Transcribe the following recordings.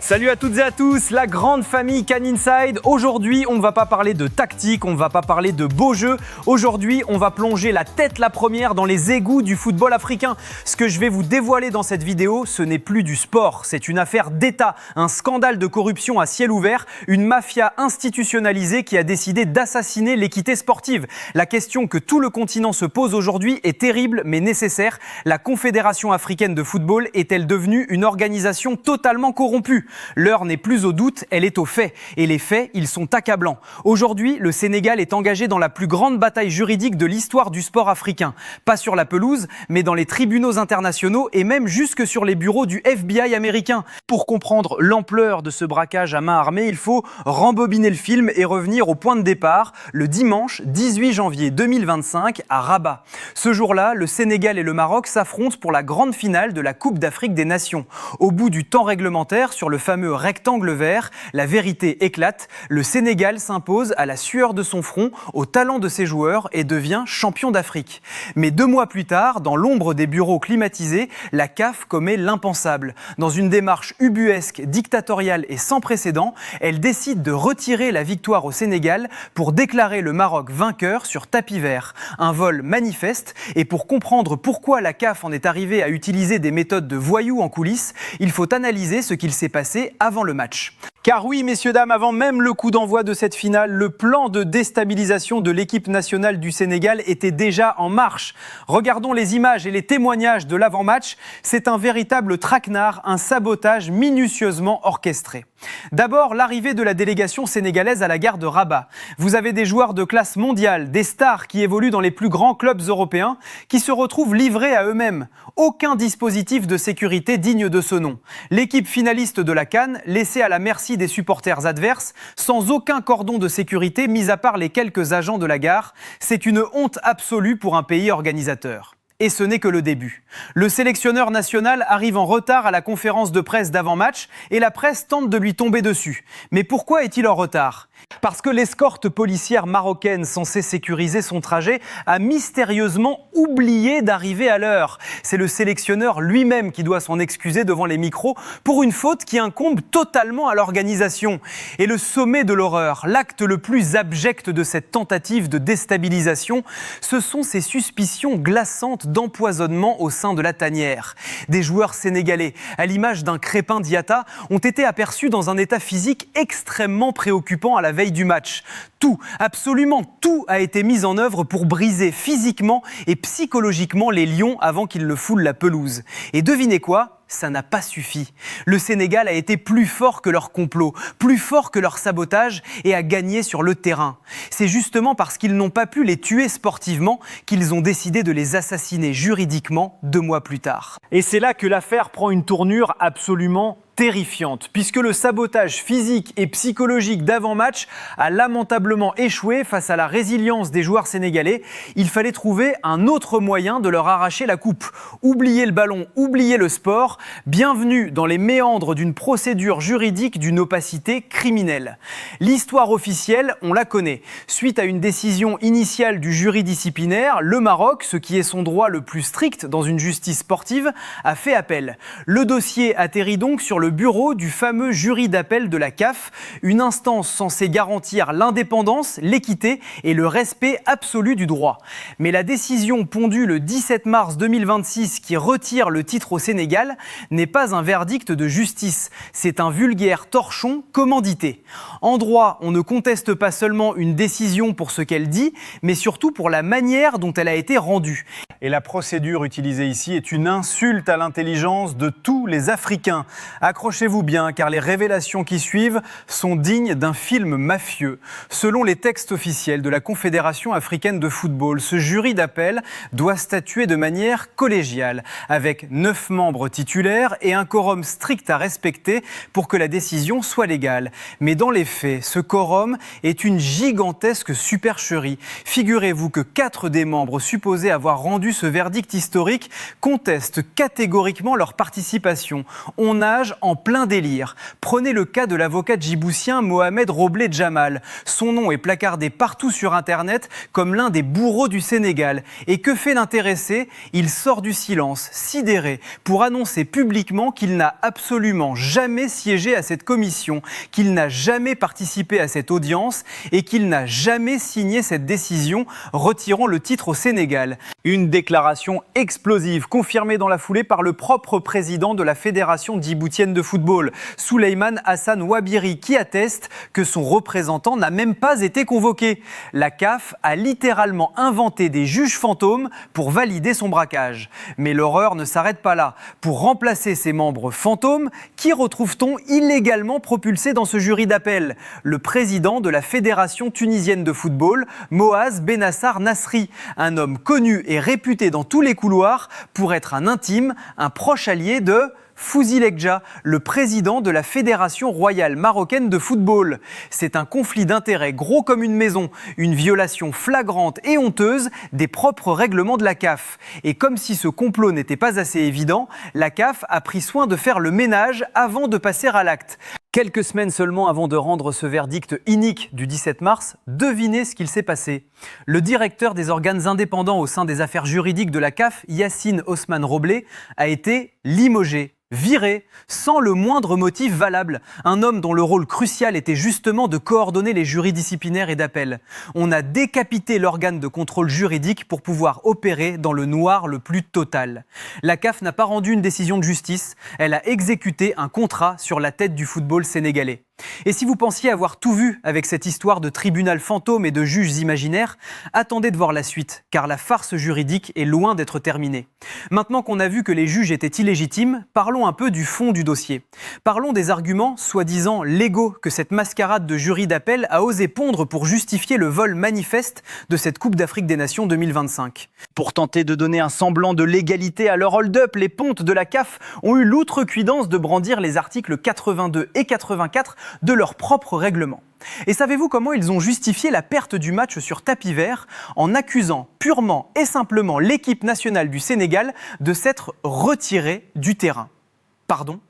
Salut à toutes et à tous, la grande famille Can Inside. Aujourd'hui, on ne va pas parler de tactique, on ne va pas parler de beaux jeux. Aujourd'hui, on va plonger la tête la première dans les égouts du football africain. Ce que je vais vous dévoiler dans cette vidéo, ce n'est plus du sport. C'est une affaire d'État, un scandale de corruption à ciel ouvert, une mafia institutionnalisée qui a décidé d'assassiner l'équité sportive. La question que tout le continent se pose aujourd'hui est terrible mais nécessaire. La Confédération africaine de football est-elle devenue une organisation totalement corrompue ? L'heure n'est plus au doute, elle est aux faits. Et les faits, ils sont accablants. Aujourd'hui, le Sénégal est engagé dans la plus grande bataille juridique de l'histoire du sport africain. Pas sur la pelouse, mais dans les tribunaux internationaux et même jusque sur les bureaux du FBI américain. Pour comprendre l'ampleur de ce braquage à main armée, il faut rembobiner le film et revenir au point de départ, le dimanche 18 janvier 2025 à Rabat. Ce jour-là, le Sénégal et le Maroc s'affrontent pour la grande finale de la Coupe d'Afrique des Nations. Au bout du temps réglementaire, sur le fameux rectangle vert, la vérité éclate. Le Sénégal s'impose à la sueur de son front, au talent de ses joueurs et devient champion d'Afrique. Mais 2 mois plus tard, dans l'ombre des bureaux climatisés, la CAF commet l'impensable. Dans une démarche ubuesque, dictatoriale et sans précédent, elle décide de retirer la victoire au Sénégal pour déclarer le Maroc vainqueur sur tapis vert. Un vol manifeste. Et pour comprendre pourquoi la CAF en est arrivée à utiliser des méthodes de voyous en coulisses, il faut analyser ce qu'il s'est passé avant le match. Car oui, messieurs, dames, avant même le coup d'envoi de cette finale, le plan de déstabilisation de l'équipe nationale du Sénégal était déjà en marche. Regardons les images et les témoignages de l'avant-match. C'est un véritable traquenard, un sabotage minutieusement orchestré. D'abord, l'arrivée de la délégation sénégalaise à la gare de Rabat. Vous avez des joueurs de classe mondiale, des stars qui évoluent dans les plus grands clubs européens, qui se retrouvent livrés à eux-mêmes. Aucun dispositif de sécurité digne de ce nom. L'équipe finaliste de la CAN, laissée à la merci des supporters adverses, sans aucun cordon de sécurité, mis à part les quelques agents de la gare, c'est une honte absolue pour un pays organisateur. Et ce n'est que le début. Le sélectionneur national arrive en retard à la conférence de presse d'avant-match et la presse tente de lui tomber dessus. Mais pourquoi est-il en retard ? Parce que l'escorte policière marocaine censée sécuriser son trajet a mystérieusement oublié d'arriver à l'heure. C'est le sélectionneur lui-même qui doit s'en excuser devant les micros pour une faute qui incombe totalement à l'organisation. Et le sommet de l'horreur, l'acte le plus abject de cette tentative de déstabilisation, ce sont ces suspicions glaçantes d'empoisonnement au sein de la tanière. Des joueurs sénégalais, à l'image d'un Crépin Diatta, ont été aperçus dans un état physique extrêmement préoccupant à la veille du match. Tout, absolument tout a été mis en œuvre pour briser physiquement et psychologiquement les lions avant qu'ils ne foulent la pelouse. Et devinez quoi ? Ça n'a pas suffi. Le Sénégal a été plus fort que leur complot, plus fort que leur sabotage et a gagné sur le terrain. C'est justement parce qu'ils n'ont pas pu les tuer sportivement qu'ils ont décidé de les assassiner juridiquement 2 mois plus tard. Et c'est là que l'affaire prend une tournure absolument terrifiante, puisque le sabotage physique et psychologique d'avant-match a lamentablement échoué face à la résilience des joueurs sénégalais. Il fallait trouver un autre moyen de leur arracher la coupe. Oubliez le ballon, oubliez le sport. Bienvenue dans les méandres d'une procédure juridique d'une opacité criminelle. L'histoire officielle, on la connaît. Suite à une décision initiale du jury disciplinaire, le Maroc, ce qui est son droit le plus strict dans une justice sportive, a fait appel. Le dossier atterrit donc sur le bureau du fameux jury d'appel de la CAF, une instance censée garantir l'indépendance, l'équité et le respect absolu du droit. Mais la décision pondue le 17 mars 2026 qui retire le titre au Sénégal n'est pas un verdict de justice, c'est un vulgaire torchon commandité. En droit, on ne conteste pas seulement une décision pour ce qu'elle dit, mais surtout pour la manière dont elle a été rendue. Et la procédure utilisée ici est une insulte à l'intelligence de tous les Africains. Accrochez-vous bien, car les révélations qui suivent sont dignes d'un film mafieux. Selon les textes officiels de la Confédération africaine de football, ce jury d'appel doit statuer de manière collégiale, avec 9 membres titulaires et un quorum strict à respecter pour que la décision soit légale. Mais dans les faits, ce quorum est une gigantesque supercherie. Figurez-vous que 4 des membres supposés avoir rendu ce verdict historique contestent catégoriquement leur participation. On nage en plein délire. Prenez le cas de l'avocat djiboutien Mohamed Roblé Jamal. Son nom est placardé partout sur Internet comme l'un des bourreaux du Sénégal. Et que fait l'intéressé ? Il sort du silence, sidéré, pour annoncer publiquement qu'il n'a absolument jamais siégé à cette commission, qu'il n'a jamais participé à cette audience et qu'il n'a jamais signé cette décision retirant le titre au Sénégal. Une déclaration explosive, confirmée dans la foulée par le propre président de la Fédération djiboutienne de football, Souleymane Hassan Ouabiri, qui atteste que son représentant n'a même pas été convoqué. La CAF a littéralement inventé des juges fantômes pour valider son braquage. Mais l'horreur ne s'arrête pas là. Pour remplacer ces membres fantômes, qui retrouve-t-on illégalement propulsé dans ce jury d'appel ? Le président de la Fédération tunisienne de football, Moaz Benassar Nasri, un homme connu et réputé dans tous les couloirs pour être un intime, un proche allié de Fouzi Lekdja, le président de la Fédération royale marocaine de football. C'est un conflit d'intérêts gros comme une maison, une violation flagrante et honteuse des propres règlements de la CAF. Et comme si ce complot n'était pas assez évident, la CAF a pris soin de faire le ménage avant de passer à l'acte. Quelques semaines seulement avant de rendre ce verdict inique du 17 mars, devinez ce qu'il s'est passé. Le directeur des organes indépendants au sein des affaires juridiques de la CAF, Yassine Osman Roblé, a été limogé. Viré, sans le moindre motif valable, un homme dont le rôle crucial était justement de coordonner les jurys disciplinaires et d'appel. On a décapité l'organe de contrôle juridique pour pouvoir opérer dans le noir le plus total. La CAF n'a pas rendu une décision de justice, elle a exécuté un contrat sur la tête du football sénégalais. Et si vous pensiez avoir tout vu avec cette histoire de tribunal fantôme et de juges imaginaires, attendez de voir la suite, car la farce juridique est loin d'être terminée. Maintenant qu'on a vu que les juges étaient illégitimes, parlons un peu du fond du dossier. Parlons des arguments, soi-disant légaux, que cette mascarade de jury d'appel a osé pondre pour justifier le vol manifeste de cette Coupe d'Afrique des Nations 2025. Pour tenter de donner un semblant de légalité à leur hold-up, les pontes de la CAF ont eu l'outrecuidance de brandir les articles 82 et 84 de leur propre règlement. Et savez-vous comment ils ont justifié la perte du match sur tapis vert en accusant purement et simplement l'équipe nationale du Sénégal de s'être retirée du terrain ? Pardon ?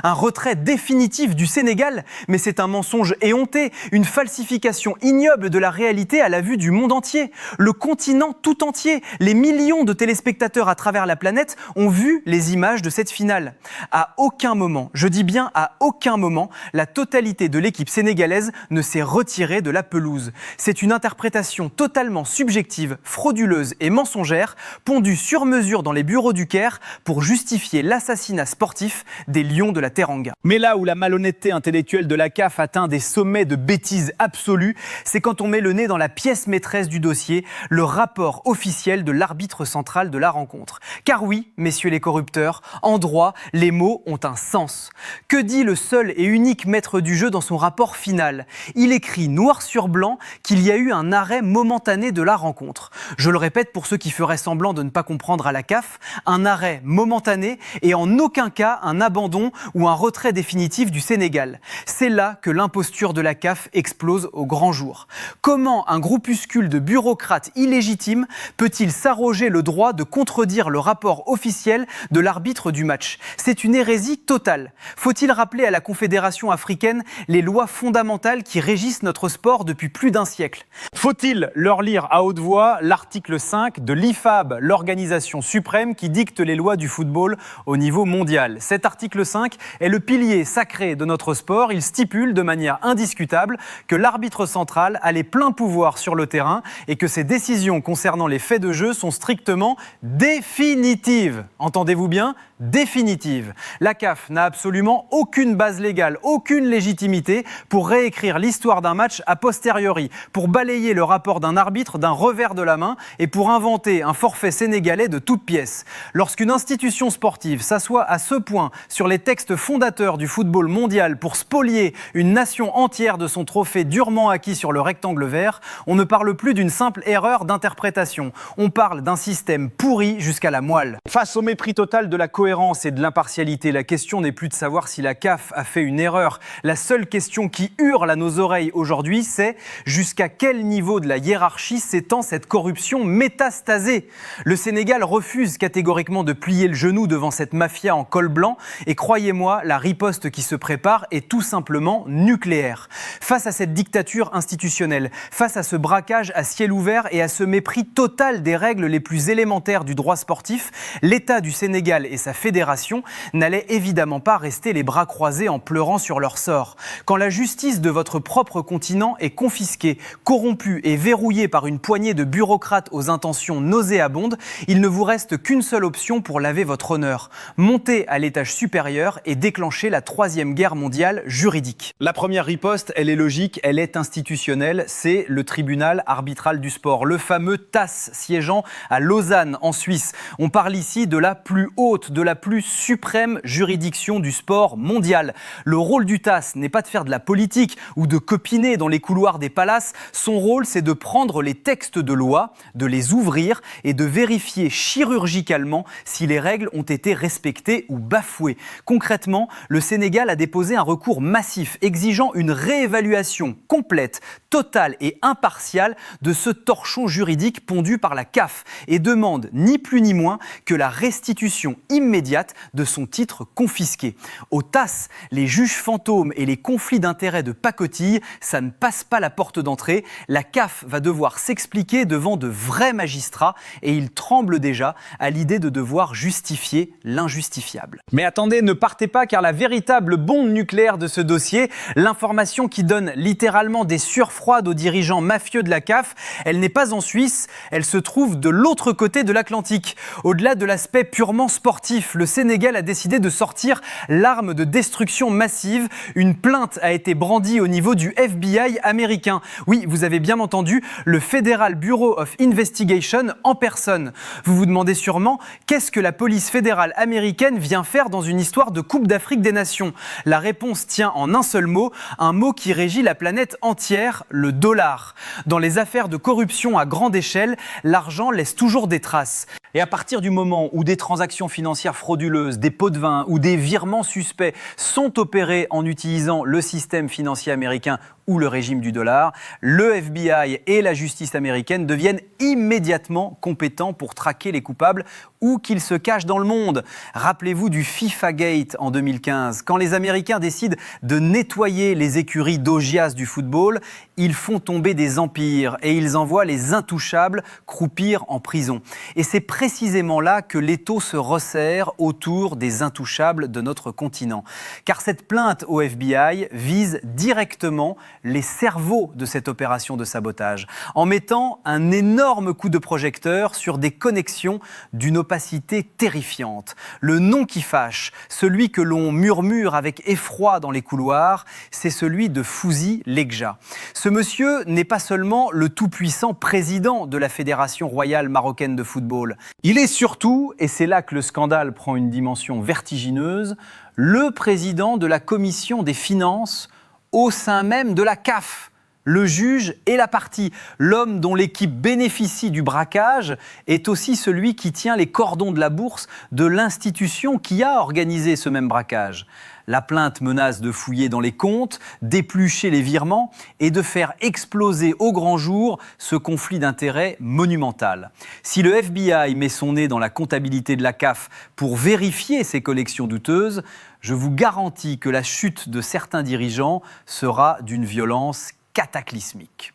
Un retrait définitif du Sénégal ? Mais c'est un mensonge éhonté, une falsification ignoble de la réalité à la vue du monde entier. Le continent tout entier, les millions de téléspectateurs à travers la planète ont vu les images de cette finale. À aucun moment, je dis bien à aucun moment, la totalité de l'équipe sénégalaise ne s'est retirée de la pelouse. C'est une interprétation totalement subjective, frauduleuse et mensongère, pondue sur mesure dans les bureaux du Caire pour justifier l'assassinat sportif des Lions de la Teranga. Mais là où la malhonnêteté intellectuelle de la CAF atteint des sommets de bêtises absolues, c'est quand on met le nez dans la pièce maîtresse du dossier, le rapport officiel de l'arbitre central de la rencontre. Car oui, messieurs les corrupteurs, en droit, les mots ont un sens. Que dit le seul et unique maître du jeu dans son rapport final ? Il écrit noir sur blanc qu'il y a eu un arrêt momentané de la rencontre. Je le répète pour ceux qui feraient semblant de ne pas comprendre à la CAF, un arrêt momentané et en aucun cas un abandon ou un retrait définitif du Sénégal. C'est là que l'imposture de la CAF explose au grand jour. Comment un groupuscule de bureaucrates illégitimes peut-il s'arroger le droit de contredire le rapport officiel de l'arbitre du match ? C'est une hérésie totale. Faut-il rappeler à la Confédération africaine les lois fondamentales qui régissent notre sport depuis plus d'un siècle ? Faut-il leur lire à haute voix l'article 5 de l'IFAB, l'organisation suprême qui dicte les lois du football au niveau mondial ? Cet article 5 est le pilier sacré de notre sport. Il stipule de manière indiscutable que l'arbitre central a les pleins pouvoirs sur le terrain et que ses décisions concernant les faits de jeu sont strictement définitives. Entendez-vous bien ? Définitives. La CAF n'a absolument aucune base légale, aucune légitimité pour réécrire l'histoire d'un match a posteriori, pour balayer le rapport d'un arbitre d'un revers de la main et pour inventer un forfait sénégalais de toutes pièces. Lorsqu'une institution sportive s'assoit à ce point sur les textes fondateurs du football mondial pour spolier une nation entière de son trophée durement acquis sur le rectangle vert, on ne parle plus d'une simple erreur d'interprétation. On parle d'un système pourri jusqu'à la moelle. Face au mépris total de la cohérence cohérence et de l'impartialité. La question n'est plus de savoir si la CAF a fait une erreur. La seule question qui hurle à nos oreilles aujourd'hui, c'est jusqu'à quel niveau de la hiérarchie s'étend cette corruption métastasée. Le Sénégal refuse catégoriquement de plier le genou devant cette mafia en col blanc et croyez-moi, la riposte qui se prépare est tout simplement nucléaire. Face à cette dictature institutionnelle, face à ce braquage à ciel ouvert et à ce mépris total des règles les plus élémentaires du droit sportif, l'État du Sénégal et sa fédération n'allaient évidemment pas rester les bras croisés en pleurant sur leur sort. Quand la justice de votre propre continent est confisquée, corrompue et verrouillée par une poignée de bureaucrates aux intentions nauséabondes, il ne vous reste qu'une seule option pour laver votre honneur. Monter à l'étage supérieur et déclencher la troisième guerre mondiale juridique. La première riposte, elle est logique, elle est institutionnelle, c'est le tribunal arbitral du sport, le fameux TAS siégeant à Lausanne en Suisse. On parle ici de la plus haute, de la plus suprême juridiction du sport mondial. Le rôle du TAS n'est pas de faire de la politique ou de copiner dans les couloirs des palaces. Son rôle, c'est de prendre les textes de loi, de les ouvrir et de vérifier chirurgicalement si les règles ont été respectées ou bafouées. Concrètement, le Sénégal a déposé un recours massif exigeant une réévaluation complète, totale et impartiale de ce torchon juridique pondu par la CAF et demande ni plus ni moins que la restitution immédiate de son titre confisqué. Au TAS, les juges fantômes et les conflits d'intérêts de pacotille, ça ne passe pas la porte d'entrée. La CAF va devoir s'expliquer devant de vrais magistrats et il tremble déjà à l'idée de devoir justifier l'injustifiable. Mais attendez, ne partez pas car la véritable bombe nucléaire de ce dossier, l'information qui donne littéralement des sueurs froides aux dirigeants mafieux de la CAF, elle n'est pas en Suisse, elle se trouve de l'autre côté de l'Atlantique. Au-delà de l'aspect purement sportif, le Sénégal a décidé de sortir l'arme de destruction massive. Une plainte a été brandie au niveau du FBI américain. Oui, vous avez bien entendu, le Federal Bureau of Investigation en personne. Vous vous demandez sûrement, qu'est-ce que la police fédérale américaine vient faire dans une histoire de Coupe d'Afrique des Nations? La réponse tient en un seul mot, un mot qui régit la planète entière, le dollar. Dans les affaires de corruption à grande échelle, l'argent laisse toujours des traces. Et à partir du moment où des transactions financières frauduleuses, des pots de vin ou des virements suspects sont opérés en utilisant le système financier américain ou le régime du dollar, le FBI et la justice américaine deviennent immédiatement compétents pour traquer les coupables où qu'ils se cachent dans le monde. Rappelez-vous du FIFA Gate en 2015. Quand les Américains décident de nettoyer les écuries d'Augias du football, ils font tomber des empires et ils envoient les intouchables croupir en prison. Et c'est précisément là que l'étau se resserre autour des intouchables de notre continent. Car cette plainte au FBI vise directement les cerveaux de cette opération de sabotage, en mettant un énorme coup de projecteur sur des connexions d'une opacité terrifiante. Le nom qui fâche, celui que l'on murmure avec effroi dans les couloirs, c'est celui de Fouzi Legja. Ce monsieur n'est pas seulement le tout-puissant président de la Fédération royale marocaine de football. Il est surtout, et c'est là que le scandale prend une dimension vertigineuse, le président de la commission des finances au sein même de la CAF. Le juge et la partie, l'homme dont l'équipe bénéficie du braquage est aussi celui qui tient les cordons de la bourse de l'institution qui a organisé ce même braquage. La plainte menace de fouiller dans les comptes, d'éplucher les virements et de faire exploser au grand jour ce conflit d'intérêts monumental. Si le FBI met son nez dans la comptabilité de la CAF pour vérifier ces collections douteuses, je vous garantis que la chute de certains dirigeants sera d'une violence cataclysmique.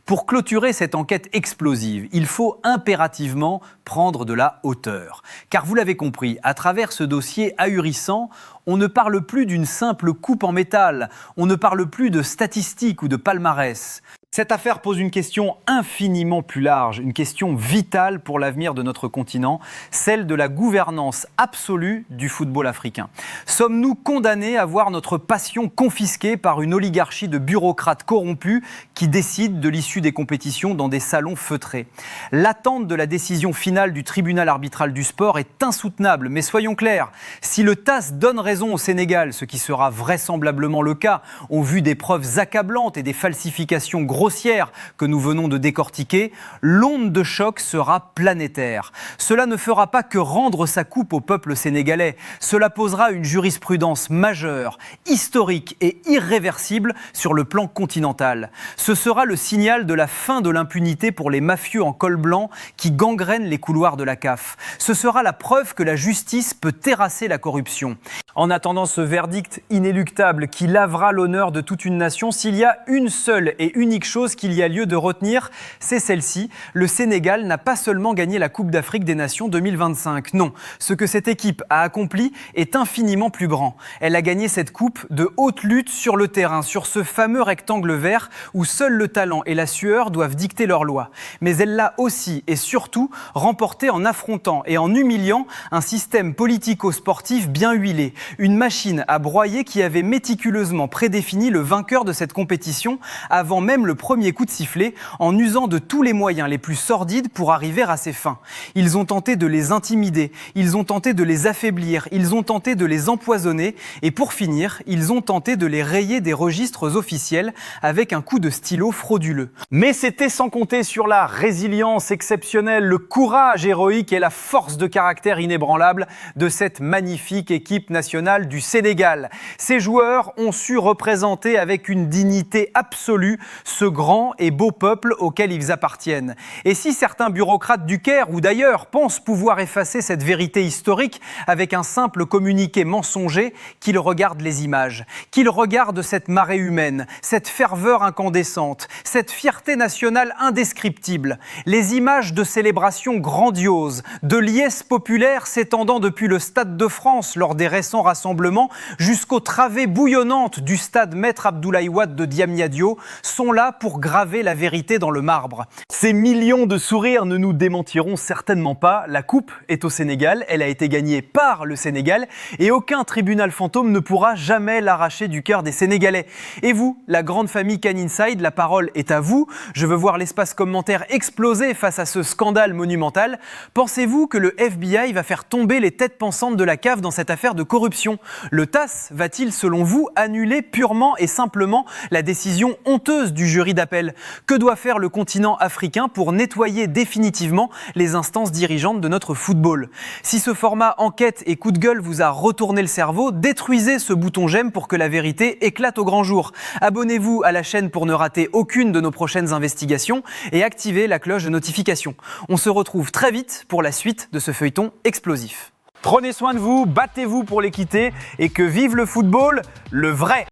Pour clôturer cette enquête explosive, il faut impérativement prendre de la hauteur. Car vous l'avez compris, à travers ce dossier ahurissant, on ne parle plus d'une simple coupe en métal, on ne parle plus de statistiques ou de palmarès. Cette affaire pose une question infiniment plus large, une question vitale pour l'avenir de notre continent, celle de la gouvernance absolue du football africain. Sommes-nous condamnés à voir notre passion confisquée par une oligarchie de bureaucrates corrompus qui décident de l'issue des compétitions dans des salons feutrés? L'attente de la décision finale du tribunal arbitral du sport est insoutenable, mais soyons clairs, si le TAS donne raison au Sénégal, ce qui sera vraisemblablement le cas, au vu des preuves accablantes et des falsifications grossières grossière que nous venons de décortiquer, l'onde de choc sera planétaire. Cela ne fera pas que rendre sa coupe au peuple sénégalais. Cela posera une jurisprudence majeure, historique et irréversible sur le plan continental. Ce sera le signal de la fin de l'impunité pour les mafieux en col blanc qui gangrènent les couloirs de la CAF. Ce sera la preuve que la justice peut terrasser la corruption. En attendant ce verdict inéluctable qui lavera l'honneur de toute une nation, s'il y a une seule et unique chose qu'il y a lieu de retenir, c'est celle-ci. Le Sénégal n'a pas seulement gagné la Coupe d'Afrique des Nations 2025. Non, ce que cette équipe a accompli est infiniment plus grand. Elle a gagné cette coupe de haute lutte sur le terrain, sur ce fameux rectangle vert où seul le talent et la sueur doivent dicter leurs lois. Mais elle l'a aussi et surtout remportée en affrontant et en humiliant un système politico-sportif bien huilé. Une machine à broyer qui avait méticuleusement prédéfini le vainqueur de cette compétition avant même le premier coup de sifflet, en usant de tous les moyens les plus sordides pour arriver à ses fins. Ils ont tenté de les intimider, ils ont tenté de les affaiblir, ils ont tenté de les empoisonner et pour finir, ils ont tenté de les rayer des registres officiels avec un coup de stylo frauduleux. Mais c'était sans compter sur la résilience exceptionnelle, le courage héroïque et la force de caractère inébranlable de cette magnifique équipe nationale du Sénégal. Ces joueurs ont su représenter avec une dignité absolue ce grand et beau peuple auquel ils appartiennent. Et si certains bureaucrates du Caire ou d'ailleurs pensent pouvoir effacer cette vérité historique avec un simple communiqué mensonger, qu'ils regardent les images, qu'ils regardent cette marée humaine, cette ferveur incandescente, cette fierté nationale indescriptible, les images de célébrations grandioses, de liesses populaires s'étendant depuis le Stade de France lors des récents rassemblements jusqu'aux travées bouillonnantes du stade Maître Abdoulaye Wade de Diamniadio sont là pour graver la vérité dans le marbre. Ces millions de sourires ne nous démentiront certainement pas. La coupe est au Sénégal, elle a été gagnée par le Sénégal et aucun tribunal fantôme ne pourra jamais l'arracher du cœur des Sénégalais. Et vous, la grande famille Can Inside, la parole est à vous. Je veux voir l'espace commentaire exploser face à ce scandale monumental. Pensez-vous que le FBI va faire tomber les têtes pensantes de la CAF dans cette affaire de corruption ? Le TAS va-t-il, selon vous, annuler purement et simplement la décision honteuse du jury d'appel ? Que doit faire le continent africain pour nettoyer définitivement les instances dirigeantes de notre football ? Si ce format enquête et coup de gueule vous a retourné le cerveau, détruisez ce bouton j'aime pour que la vérité éclate au grand jour. Abonnez-vous à la chaîne pour ne rater aucune de nos prochaines investigations et activez la cloche de notification. On se retrouve très vite pour la suite de ce feuilleton explosif. Prenez soin de vous, battez-vous pour l'équité et que vive le football, le vrai!